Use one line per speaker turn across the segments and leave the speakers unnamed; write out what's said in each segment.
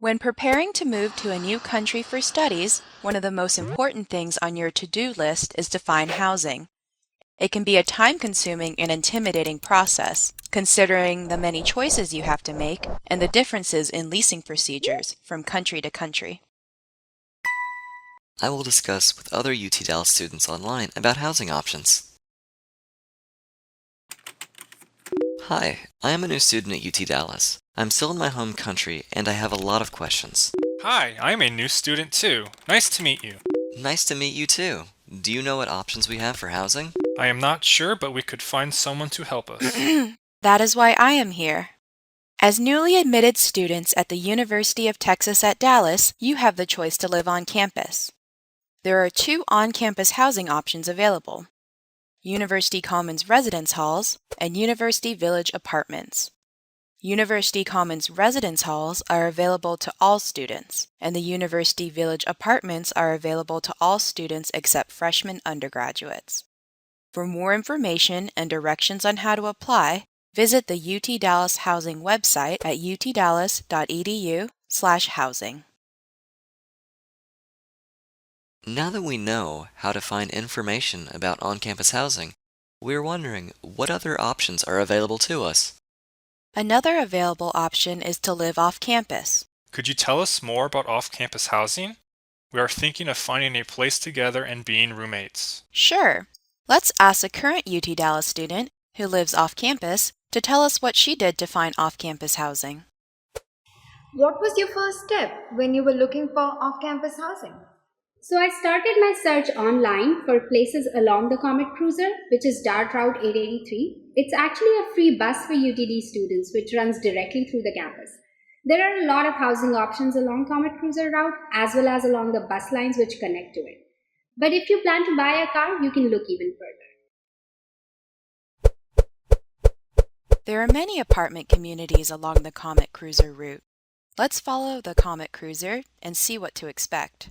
When preparing to move to a new country for studies, one of the most important things on your to-do list is to find housing. It can be a time-consuming and intimidating process, considering the many choices you have to make and the differences in leasing procedures from country to country.
I will discuss with other UT Dallas students online about housing options. Hi, I am a new student at UT Dallas. I'm still in my home country and I have a lot of questions.
Hi, I am a new student too. Nice to meet you.
Nice to meet you too. Do you know what options we have for housing?
I am not sure, but we could find someone to help us.
That is why I am here. As newly admitted students at the University of Texas at Dallas, you have the choice to live on campus. There are two on-campus housing options available: University Commons Residence Halls and University Village Apartments. University Commons Residence Halls are available to all students, and the University Village Apartments are available to all students except freshman undergraduates. For more information and directions on how to apply, visit the UT Dallas Housing website at utdallas.edu/housing.
Now that we know how to find information about on-campus housing, we're wondering what other options are available to us.
Another available option is to live off campus.
Could you tell us more about off-campus housing? We are thinking of finding a place together and being roommates.
Sure. Let's ask a current UT Dallas student who lives off campus to tell us what she did to find off-campus housing.
What was your first step when you were looking for off-campus housing?
So I started my search online for places along the Comet Cruiser, which is Dart Route 883. It's actually a free bus for UTD students, which runs directly through the campus. There are a lot of housing options along Comet Cruiser route, as well as along the bus lines which connect to it. But if you plan to buy a car, you can look even further.
There are many apartment communities along the Comet Cruiser route. Let's follow the Comet Cruiser and see what to expect.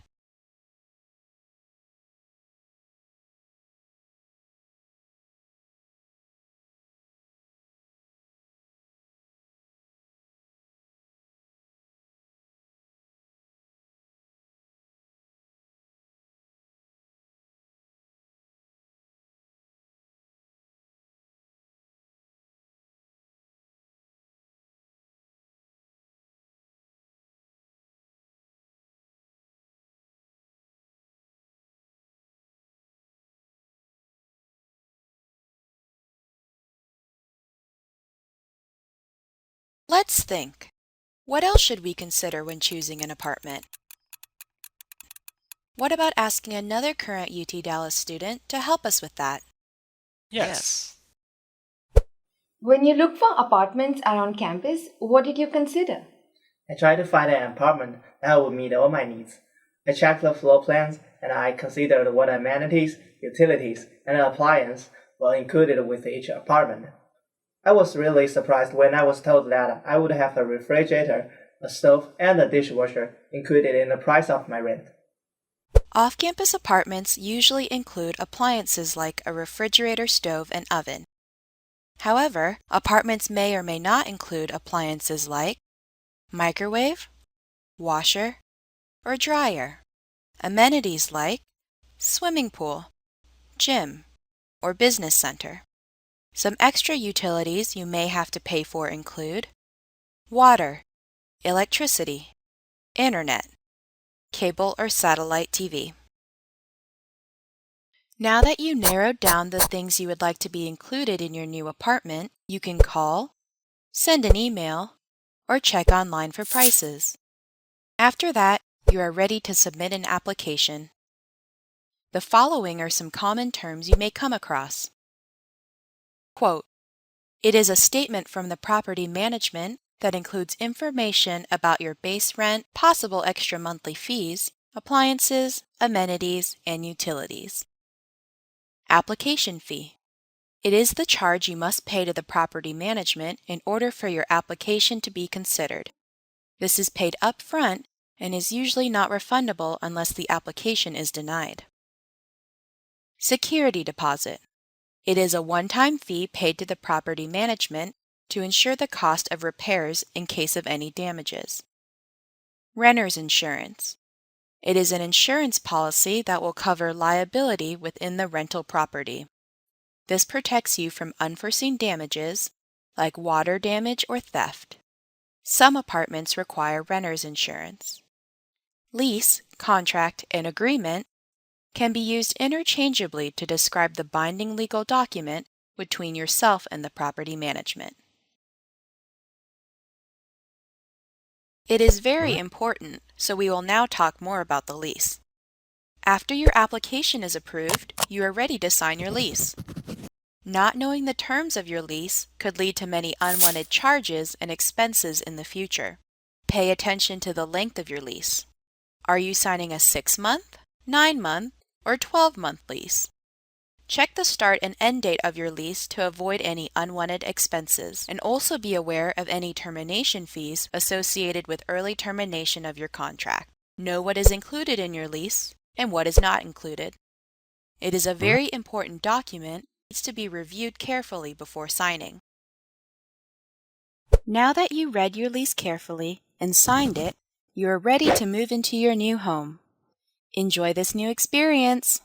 Let's think. What else should we consider when choosing an apartment? What about asking another current UT Dallas student to help us with that?
Yes.
When you looked for apartments around campus, what did you consider?
I tried to find an apartment that would meet all my needs. I checked the floor plans and I considered what amenities, utilities, and appliances were included with each apartment. I was really surprised when I was told that I would have a refrigerator, a stove, and a dishwasher included in the price of my rent.
Off-campus apartments usually include appliances like a refrigerator, stove, and oven. However, apartments may or may not include appliances like microwave, washer, or dryer, amenities like swimming pool, gym, or business center. Some extra utilities you may have to pay for include water, electricity, internet, cable or satellite TV. Now that you narrowed down the things you would like to be included in your new apartment, you can call, send an email, or check online for prices. After that, you are ready to submit an application. The following are some common terms you may come across. Quote, "It is a statement from the property management that includes information about your base rent, possible extra monthly fees, appliances, amenities, and utilities." Application fee. It is the charge you must pay to the property management in order for your application to be considered. This is paid up front and is usually not refundable unless the application is denied. Security deposit. It is a one-time fee paid to the property management to ensure the cost of repairs in case of any damages. Renter's insurance. It is an insurance policy that will cover liability within the rental property. This protects you from unforeseen damages like water damage or theft. Some apartments require renter's insurance. Lease, contract, and agreement can be used interchangeably to describe the binding legal document between yourself and the property management. It is very important, so we will now talk more about the lease. After your application is approved, you are ready to sign your lease. Not knowing the terms of your lease could lead to many unwanted charges and expenses in the future. Pay attention to the length of your lease. Are you signing a 6-month, 9-month, or 12-month lease? Check the start and end date of your lease to avoid any unwanted expenses, and also be aware of any termination fees associated with early termination of your contract. Know what is included in your lease and what is not included. It is a very important document that needs to be reviewed carefully before signing. Now that you read your lease carefully and signed it, you are ready to move into your new home. Enjoy this new experience!